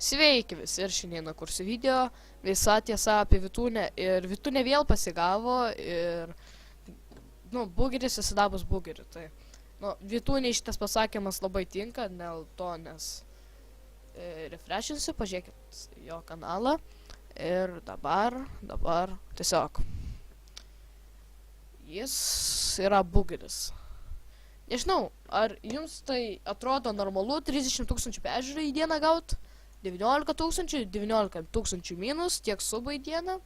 Sveiki visi ir šiandieną kursiu video, visa tiesa apie Vitūnę ir Vitūnė vėl pasigavo ir, bugeris įsidabus bugerį, tai, Vitūnė šitas pasakymas labai tinka, dėl to, nes refreshinsiu, pažiūrėkit jo kanalą ir dabar, tiesiog, jis yra bugeris. Nežinau, ar jums tai atrodo normalu 30 000 peržiūrų į dieną gaut? 19 000 minus, tiek subai dieną,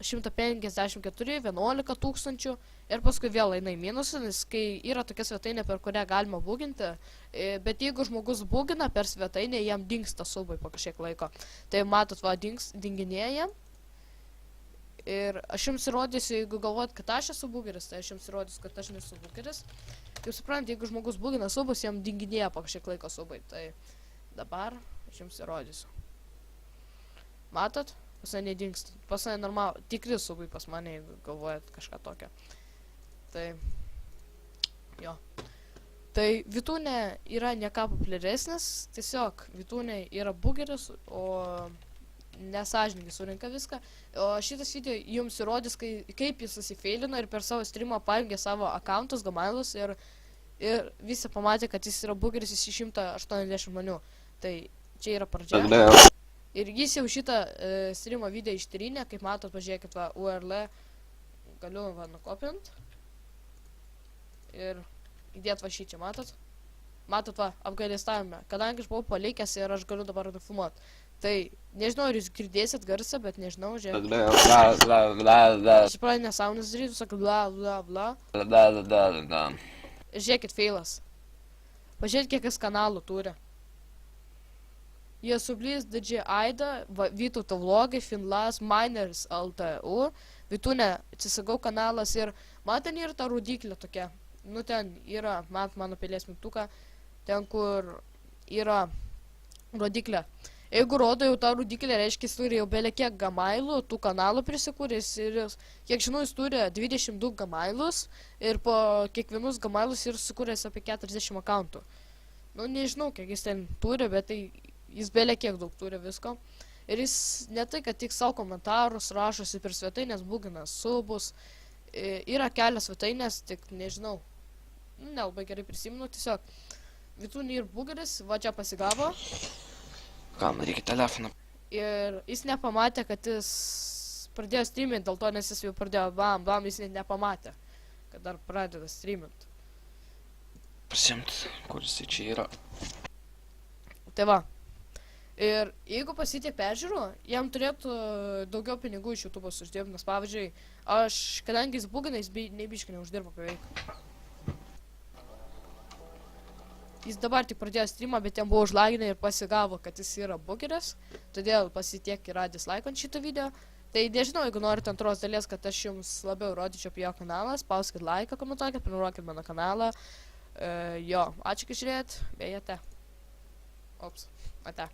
154, 11 000 ir paskui vėl eina į minusą, nes kai yra tokia svetainė, per kurią galima buginti, bet jeigu žmogus bugina per svetainę, jam dingsta subai po kažkiek laiko. Tai matot, va, dinginėja. Ir aš jums įrodysiu, jeigu galvojat, kad aš esu bugeris, tai aš jums įrodysiu, kad aš nesu bugeris. Kaip suprantate, jeigu žmogus bugina subus, jam dinginėja po kažkiek laiko subai. Tai dabar aš jums įrodysiu. Matot? Pas mane nedingsta. Pas mane normal, tikri subai pas mane, jeigu galvojat kažką tokio. Tai, jo. Tai Vitūnė yra ne ką populiaresnis, tiesiog Vitūnė yra bugeris, o nesąžininkai surinka viską. O šitas video jums įrodys, kaip jis susifeilino ir per savo streamą paėmė savo akauntus, gamailus ir visi pamatė, kad jis yra bugeris iš 180 žmonių. Tai čia yra pradžia. Ir jis jau šitą streamo video ištrynė, kaip matot, pažiūrėkit, va, URL galiu va nukopint. Ir įdėt va šį čia, matot? Matot, va, apgailestavime. Kadangi aš buvau palikęs ir aš galiu dabar nufilmuot. Tai, nežinau, ar jūs girdėsit garsą, bet nežinau, žiūrėk. Aš pradėjau nesąmonės daryti, sakau, bla. Žiūrėkit, feilas. Pažiūrėkit, kiek jis kanalų turi. Jie sublys DJ Aida, Vytauto vlogai, Finlas, Miners LTU, Vitūnė atsisagau kanalas ir man ten yra ta rodiklė tokia. Nu ten yra, mano pelės mygtuką, ten kur yra rodiklė. Jeigu rodo jau tą rodiklę, reiškia, jis turi jau belia kiek gamailų, tų kanalų prisikūręs ir jis, kiek žinau, jis turi 22 gamailus ir po kiekvienus gamailus ir sukūręs apie 40 akauntų. Nu, nežinau, kiek jis ten turi, bet tai jis belia kiek daug turi visko. Ir jis ne tai, kad tik savo komentarus rašosi per svetainės, bugina subus. Yra kelios svetainės, tik nežinau. Nelabai gerai prisimenu, tiesiog. Vitūnė ir bugeris, va čia pasigavo. Kam reikia telefoną? Ir jis nepamatė, kad jis pradėjo streamint, dėl to, nes jis jau pradėjo bam, jis net nepamatė, kad dar pradeda streamint. Pasimt, kur jis čia yra. Tai va. Ir jeigu pasitiek peržiūrų, jam turėtų daugiau pinigų iš YouTube'os uždirbti, nes pavyzdžiui, kadangi jis bugina, jis neibiškai neuždirba beveik. Jis dabar tik pradėjo streamą, bet jam buvo užlaginę ir pasigavo, kad jis yra bugeris, todėl pasitiek yra dislike ant šito video. Tai nežinau, jeigu norite antros dalies, kad aš jums labiau rodyčiau apie jo kanalą, spauskit laiką, komentuokit, prenumeruokit mano kanalą. Jo, ačiū, kad žiūrėjot, beje, ate.